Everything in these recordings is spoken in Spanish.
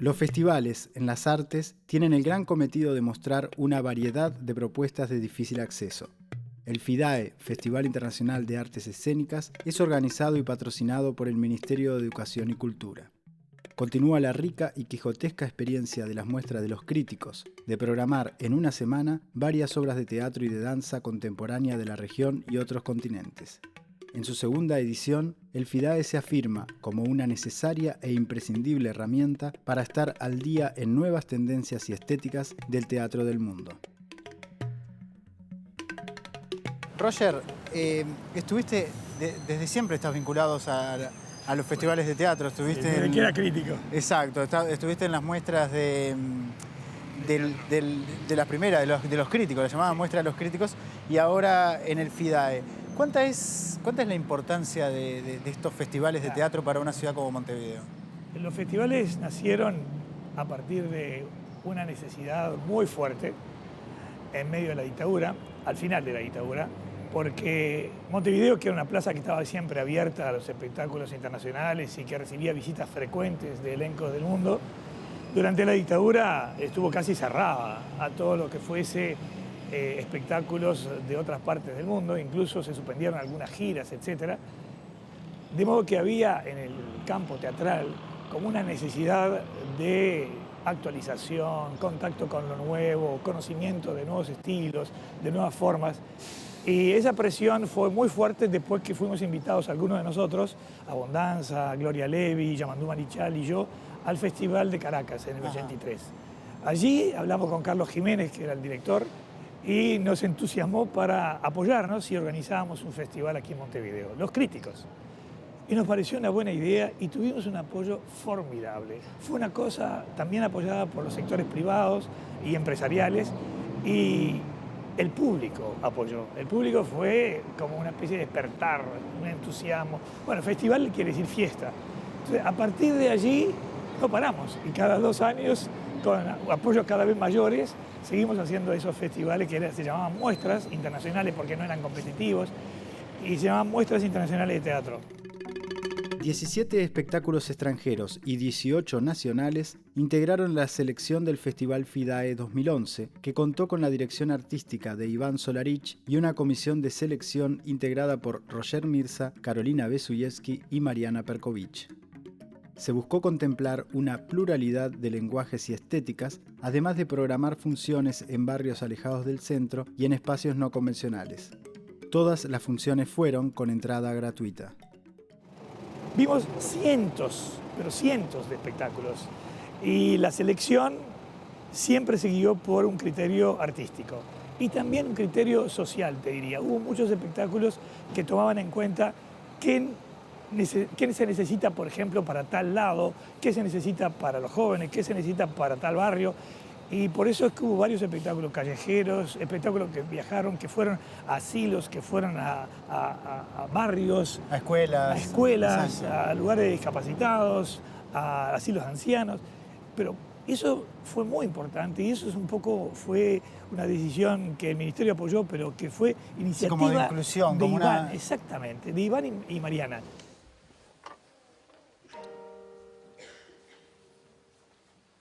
Los festivales en las artes tienen el gran cometido de mostrar una variedad de propuestas de difícil acceso. El FIDAE, Festival Internacional de Artes Escénicas, es organizado y patrocinado por el Ministerio de Educación y Cultura. Continúa la rica y quijotesca experiencia de las muestras de los críticos, de programar en una semana varias obras de teatro y de danza contemporánea de la región y otros continentes. En su segunda edición, el FIDAE se afirma como una necesaria e imprescindible herramienta para estar al día en nuevas tendencias y estéticas del teatro del mundo. Roger, estuviste, desde siempre estás vinculado a los festivales de teatro. Estuviste desde que era crítico. Exacto, estuviste en las muestras de la primera, de los críticos, la llamada muestra de los críticos, y ahora en el FIDAE. ¿Cuánta es la importancia de estos festivales de teatro para una ciudad como Montevideo? Los festivales nacieron a partir de una necesidad muy fuerte en medio de la dictadura, al final de la dictadura, porque Montevideo, que era una plaza que estaba siempre abierta a los espectáculos internacionales y que recibía visitas frecuentes de elencos del mundo, durante la dictadura estuvo casi cerrada a todo lo que fuese espectáculos de otras partes del mundo, incluso se suspendieron algunas giras, etc. De modo que había en el campo teatral como una necesidad de actualización, contacto con lo nuevo, conocimiento de nuevos estilos, de nuevas formas. Y esa presión fue muy fuerte después que fuimos invitados algunos de nosotros, Abondanza, Gloria Levi, Yamandú Marichal y yo, al Festival de Caracas en el 83. Allí hablamos con Carlos Jiménez, que era el director, y nos entusiasmó para apoyarnos y organizábamos un festival aquí en Montevideo, Los Críticos. Y nos pareció una buena idea y tuvimos un apoyo formidable. Fue una cosa también apoyada por los sectores privados y empresariales, y el público apoyó. El público fue como una especie de despertar, un entusiasmo. Bueno, festival quiere decir fiesta. Entonces, a partir de allí no paramos y cada 2 años, con apoyos cada vez mayores, seguimos haciendo esos festivales que se llamaban muestras internacionales porque no eran competitivos, y se llamaban muestras internacionales de teatro. 17 espectáculos extranjeros y 18 nacionales integraron la selección del Festival FIDAE 2011, que contó con la dirección artística de Iván Solarich y una comisión de selección integrada por Roger Mirza, Carolina Besuyevsky y Mariana Perkovich. Se buscó contemplar una pluralidad de lenguajes y estéticas, además de programar funciones en barrios alejados del centro y en espacios no convencionales. Todas las funciones fueron con entrada gratuita. Vimos cientos, pero cientos de espectáculos, y la selección siempre se guió por un criterio artístico y también un criterio social, te diría. Hubo muchos espectáculos que tomaban en cuenta qué se necesita, por ejemplo, para tal lado, qué se necesita para los jóvenes, qué se necesita para tal barrio. Y por eso es que hubo varios espectáculos callejeros, espectáculos que viajaron, que fueron a asilos, que fueron a barrios, a escuelas, a lugares de discapacitados, a asilos ancianos. Pero eso fue muy importante y eso es fue una decisión que el Ministerio apoyó, pero que fue iniciativa como de inclusión, de como Iván, una... exactamente, de Iván y Mariana.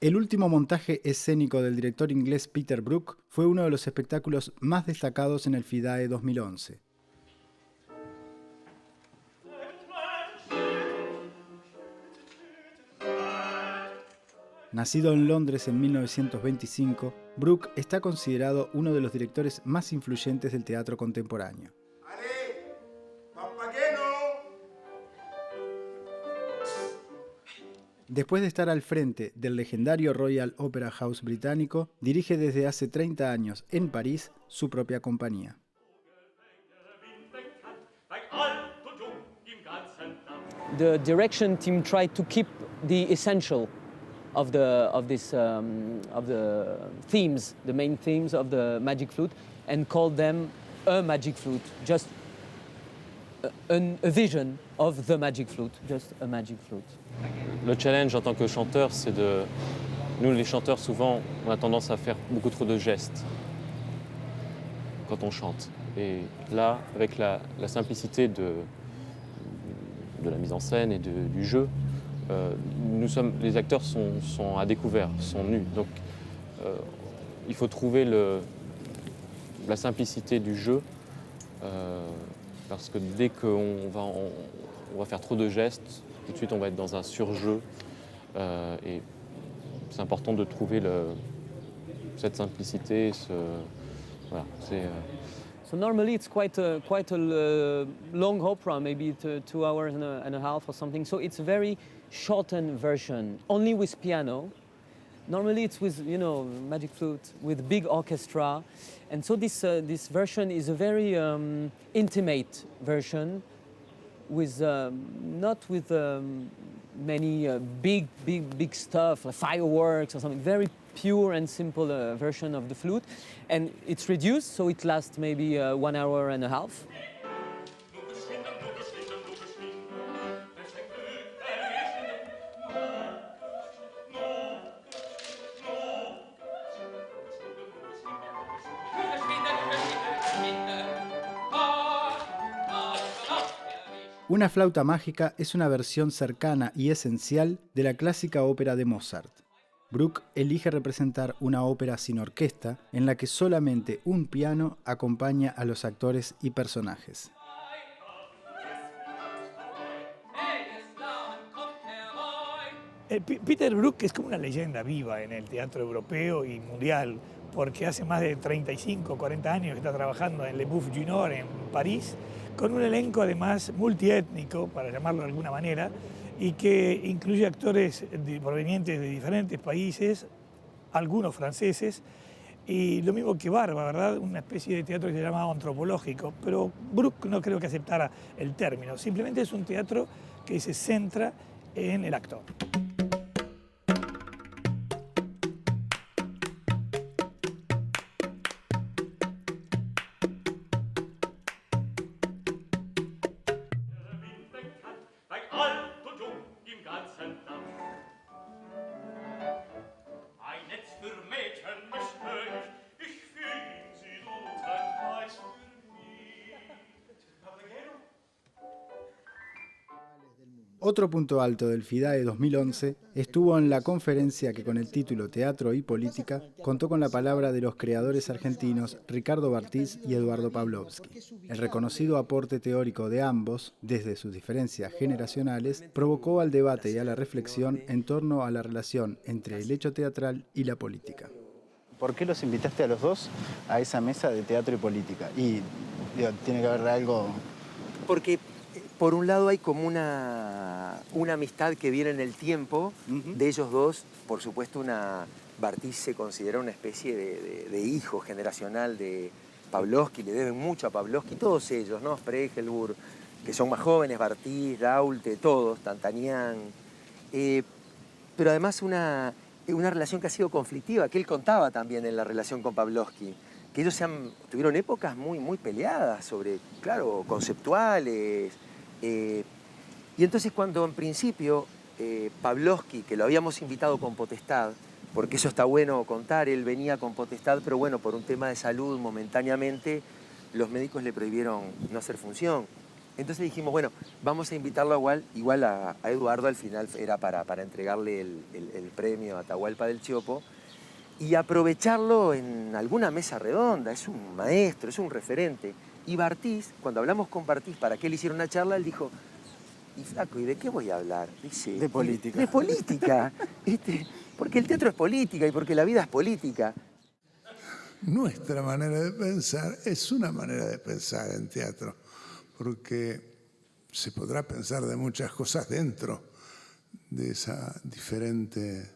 El último montaje escénico del director inglés Peter Brook fue uno de los espectáculos más destacados en el FIDAE 2011. Nacido en Londres en 1925, Brook está considerado uno de los directores más influyentes del teatro contemporáneo. Después de estar al frente del legendario Royal Opera House británico, dirige desde hace 30 años en París su propia compañía. The direction team tried to keep the essential of the themes, the main themes of the Magic Flute, and called them a Magic Flute, just a vision of the Magic Flute, just a Magic Flute. Le challenge en tant que chanteur, c'est de... Nous, les chanteurs, souvent, on a tendance à faire beaucoup trop de gestes quand on chante. Et là, avec la simplicité de la mise en scène et du jeu, les acteurs sont à découvert, sont nus. Donc il faut trouver la simplicité du jeu, parce que dès qu'on va faire trop de gestes, tout de suite on va être dans un surjeu. Et c'est important de trouver cette simplicité. Voilà, So normally it's quite a long opera, maybe 2 hours and a half or something. So it's a very shortened version, only with piano. Normally it's with, magic flute, with big orchestra. And so this version is a very intimate version, with not with many big stuff, like fireworks or something. Very pure and simple version of the flute. And it's reduced, so it lasts maybe 1 hour and a half. Una flauta mágica es una versión cercana y esencial de la clásica ópera de Mozart. Bruch elige representar una ópera sin orquesta en la que solamente un piano acompaña a los actores y personajes. Peter Bruch es como una leyenda viva en el teatro europeo y mundial, porque hace más de 35 o 40 años que está trabajando en Le Boeuf Junior en París, con un elenco además multiétnico, para llamarlo de alguna manera, y que incluye actores provenientes de diferentes países, algunos franceses, y lo mismo que Barba, ¿verdad? Una especie de teatro que se llama antropológico, pero Bruch no creo que aceptara el término, simplemente es un teatro que se centra en el actor. Otro punto alto del FIDAE 2011 estuvo en la conferencia que con el título Teatro y Política contó con la palabra de los creadores argentinos Ricardo Bartís y Eduardo Pavlovsky. El reconocido aporte teórico de ambos, desde sus diferencias generacionales, provocó al debate y a la reflexión en torno a la relación entre el hecho teatral y la política. ¿Por qué los invitaste a los dos a esa mesa de teatro y política? Y tiene que haber algo... Porque por un lado hay como una amistad que viene en el tiempo de ellos dos. Por supuesto, Bartís se considera una especie de hijo generacional de Pavlovsky, le deben mucho a Pavlovsky, todos ellos, ¿no? Spregelburg, que son más jóvenes, Bartís, Daulte, todos, Tantanian. Pero además una relación que ha sido conflictiva, que él contaba también en la relación con Pavlovsky, que ellos tuvieron épocas muy peleadas sobre, claro, conceptuales. Y entonces cuando en principio Pavlovsky, que lo habíamos invitado con potestad, porque eso está bueno contar, él venía con potestad, pero bueno, por un tema de salud momentáneamente los médicos le prohibieron no hacer función. Entonces dijimos, bueno, vamos a invitarlo igual a Eduardo, al final era para entregarle el premio a Atahualpa del Chopo, y aprovecharlo en alguna mesa redonda. Es un maestro, es un referente. Y Bartís, cuando hablamos con Bartís para que él hiciera una charla, él dijo, y flaco, ¿y de qué voy a hablar? Dice, de política. De política. Porque el teatro es política y porque la vida es política. Nuestra manera de pensar es una manera de pensar en teatro, porque se podrá pensar de muchas cosas dentro de esa diferente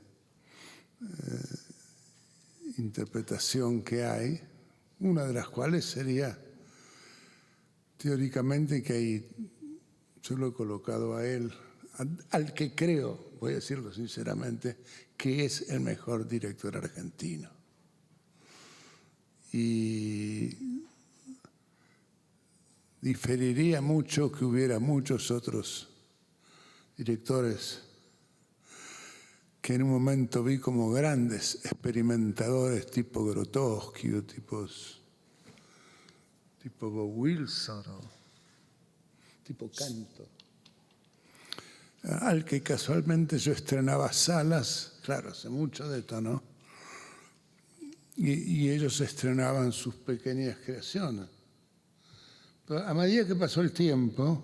interpretación que hay, una de las cuales sería teóricamente que ahí yo lo he colocado a él, al que creo, voy a decirlo sinceramente, que es el mejor director argentino. Y diferiría mucho que hubiera muchos otros directores que en un momento vi como grandes experimentadores tipo Grotowski o tipo Bob Wilson o tipo Canto. al que casualmente yo estrenaba salas, claro, hace mucho de esto, ¿no? Y ellos estrenaban sus pequeñas creaciones. Pero a medida que pasó el tiempo,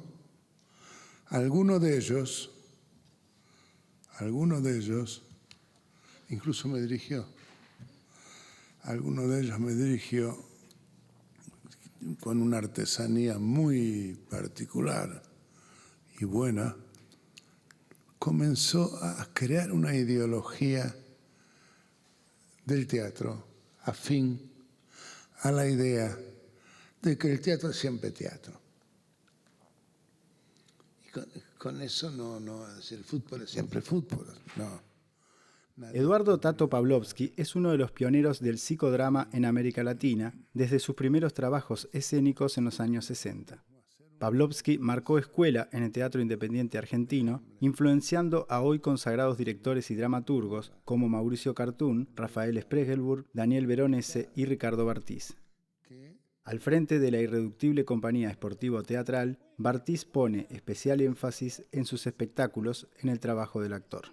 alguno de ellos, incluso me dirigió, alguno de ellos me dirigió con una artesanía muy particular y buena, comenzó a crear una ideología del teatro afín a la idea de que el teatro es siempre teatro. Y con eso no, es decir, el fútbol es siempre fútbol, no. Eduardo Tato Pavlovsky es uno de los pioneros del psicodrama en América Latina desde sus primeros trabajos escénicos en los años 60. Pavlovsky marcó escuela en el teatro independiente argentino, influenciando a hoy consagrados directores y dramaturgos como Mauricio Cartún, Rafael Spregelburg, Daniel Veronese y Ricardo Bartís. Al frente de la irreductible compañía Sportivo Teatral, Bartís pone especial énfasis en sus espectáculos en el trabajo del actor.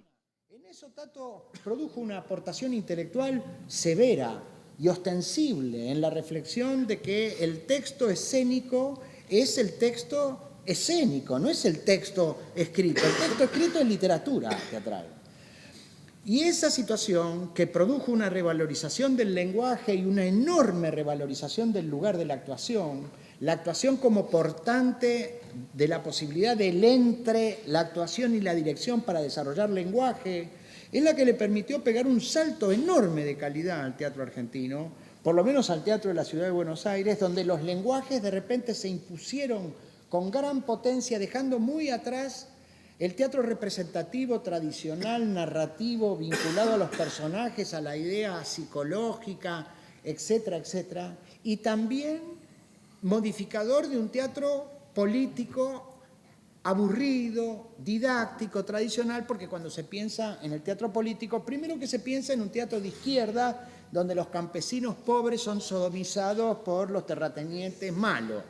En eso Tato produjo una aportación intelectual severa y ostensible en la reflexión de que el texto escénico es el texto escénico, no es el texto escrito. El texto escrito es literatura teatral. Y esa situación que produjo una revalorización del lenguaje y una enorme revalorización del lugar de la actuación como portante de la posibilidad del entre la actuación y la dirección para desarrollar lenguaje, es la que le permitió pegar un salto enorme de calidad al teatro argentino, por lo menos al Teatro de la Ciudad de Buenos Aires, donde los lenguajes de repente se impusieron con gran potencia, dejando muy atrás el teatro representativo, tradicional, narrativo, vinculado a los personajes, a la idea psicológica, etcétera, etcétera, y también modificador de un teatro político aburrido, didáctico, tradicional, porque cuando se piensa en el teatro político, primero que se piensa en un teatro de izquierda, donde los campesinos pobres son sodomizados por los terratenientes malos.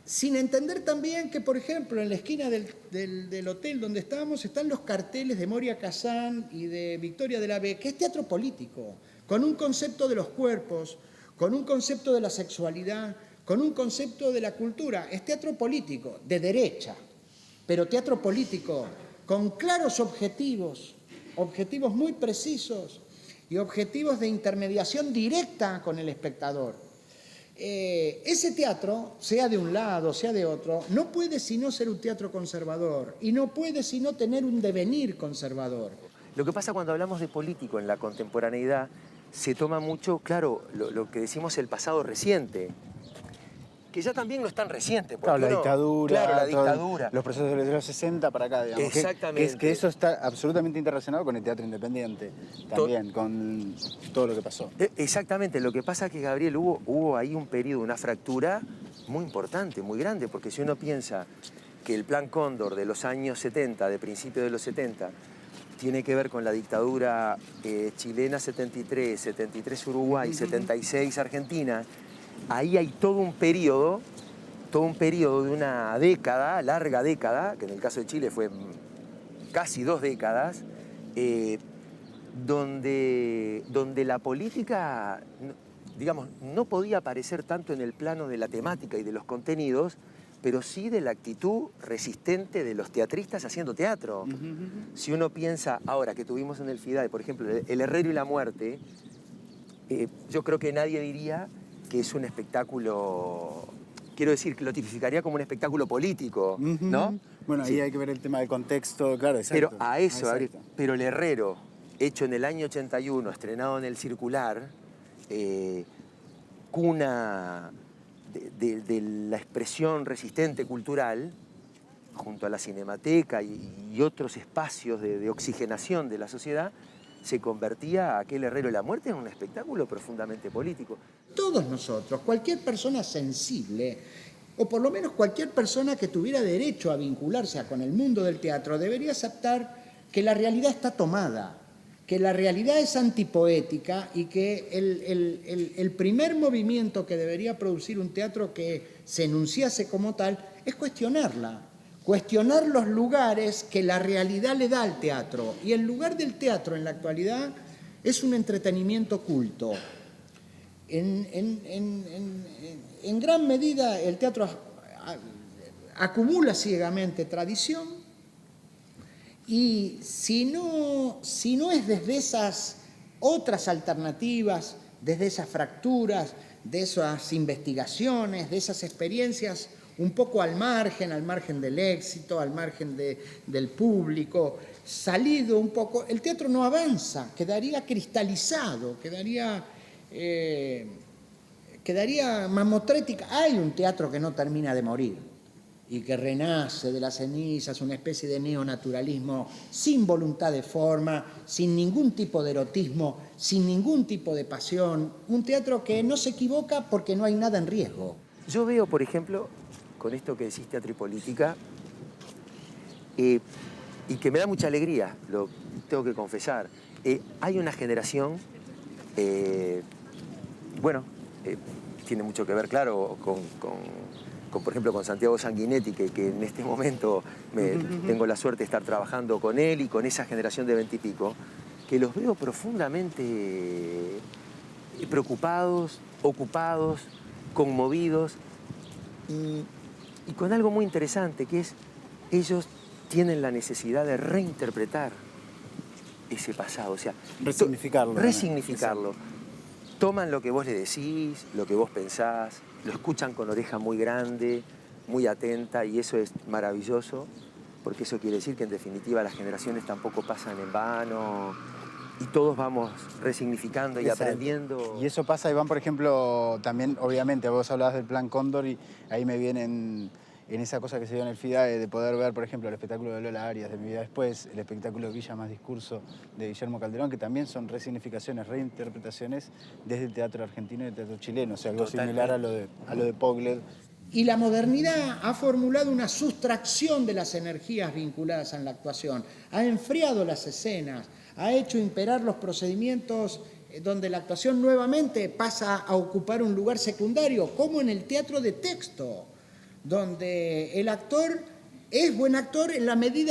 Sin entender también que, por ejemplo, en la esquina del hotel donde estábamos están los carteles de Moria Kazán y de Victoria de la B, que es teatro político, con un concepto de los cuerpos, con un concepto de la sexualidad, con un concepto de la cultura. Es teatro político, de derecha, pero teatro político con claros objetivos muy precisos y objetivos de intermediación directa con el espectador. Ese teatro, sea de un lado, sea de otro, no puede sino ser un teatro conservador y no puede sino tener un devenir conservador. Lo que pasa cuando hablamos de político en la contemporaneidad, se toma mucho, claro, lo que decimos el pasado reciente, que ya también no es tan reciente. Claro, la dictadura, claro, la dictadura. Los procesos de los 60 para acá, digamos. Exactamente. Que eso está absolutamente interrelacionado con el teatro independiente, también, con todo lo que pasó. Exactamente. Lo que pasa es que, Gabriel, hubo ahí un periodo, una fractura muy importante, muy grande, porque si uno piensa que el Plan Cóndor de los años 70, de principios de los 70, tiene que ver con la dictadura chilena 73 Uruguay, 76 Argentina, ahí hay todo un periodo de una década, larga década, que en el caso de Chile fue casi 2 décadas, donde la política, digamos, no podía aparecer tanto en el plano de la temática y de los contenidos, pero sí de la actitud resistente de los teatristas haciendo teatro. Si uno piensa, ahora que tuvimos en el FIDAE, por ejemplo, El Herrero y la Muerte, yo creo que nadie diría que es un espectáculo, quiero decir, que lo tipificaría como un espectáculo político, ¿no? Bueno, ahí hay que ver el tema del contexto, claro, exacto. Pero a eso, pero El Herrero, hecho en el año 81, estrenado en el Circular, cuna de la expresión resistente cultural, junto a la Cinemateca y otros espacios de oxigenación de la sociedad, se convertía aquel Herrero y la Muerte en un espectáculo profundamente político. Todos nosotros, cualquier persona sensible, o por lo menos cualquier persona que tuviera derecho a vincularse con el mundo del teatro, debería aceptar que la realidad está tomada, que la realidad es antipoética y que el primer movimiento que debería producir un teatro que se enunciase como tal es cuestionarla cuestionar los lugares que la realidad le da al teatro. Y el lugar del teatro en la actualidad es un entretenimiento culto. En gran medida el teatro acumula ciegamente tradición y si no es desde esas otras alternativas, desde esas fracturas, de esas investigaciones, de esas experiencias un poco al margen del éxito, al margen del público, salido un poco, el teatro no avanza, quedaría cristalizado, quedaría mamotrética. Hay un teatro que no termina de morir y que renace de las cenizas, una especie de neonaturalismo sin voluntad de forma, sin ningún tipo de erotismo, sin ningún tipo de pasión. Un teatro que no se equivoca porque no hay nada en riesgo. Yo veo, por ejemplo, con esto que decís teatro y política, y que me da mucha alegría, lo tengo que confesar. Hay una generación, tiene mucho que ver, claro, por ejemplo, con Santiago Sanguinetti, que en este momento tengo la suerte de estar trabajando con él y con esa generación de 20 y pico, que los veo profundamente preocupados, ocupados, conmovidos y con algo muy interesante, que es ellos tienen la necesidad de reinterpretar ese pasado, o sea, resignificarlo. Toman lo que vos le decís, lo que vos pensás, lo escuchan con oreja muy grande, muy atenta, y eso es maravilloso, porque eso quiere decir que en definitiva las generaciones tampoco pasan en vano y todos vamos resignificando y aprendiendo. Y eso pasa, Iván, por ejemplo, también, obviamente, vos hablabas del Plan Cóndor y ahí me vienen en esa cosa que se dio en el FIDAE de poder ver, por ejemplo, el espectáculo de Lola Arias de Mi Vida Después, el espectáculo Villa más Discurso de Guillermo Calderón, que también son resignificaciones, reinterpretaciones desde el teatro argentino y el teatro chileno, o sea, algo similar a lo de Pogler. Y la modernidad ha formulado una sustracción de las energías vinculadas a la actuación, ha enfriado las escenas, ha hecho imperar los procedimientos donde la actuación nuevamente pasa a ocupar un lugar secundario, como en el teatro de texto, donde el actor es buen actor en la medida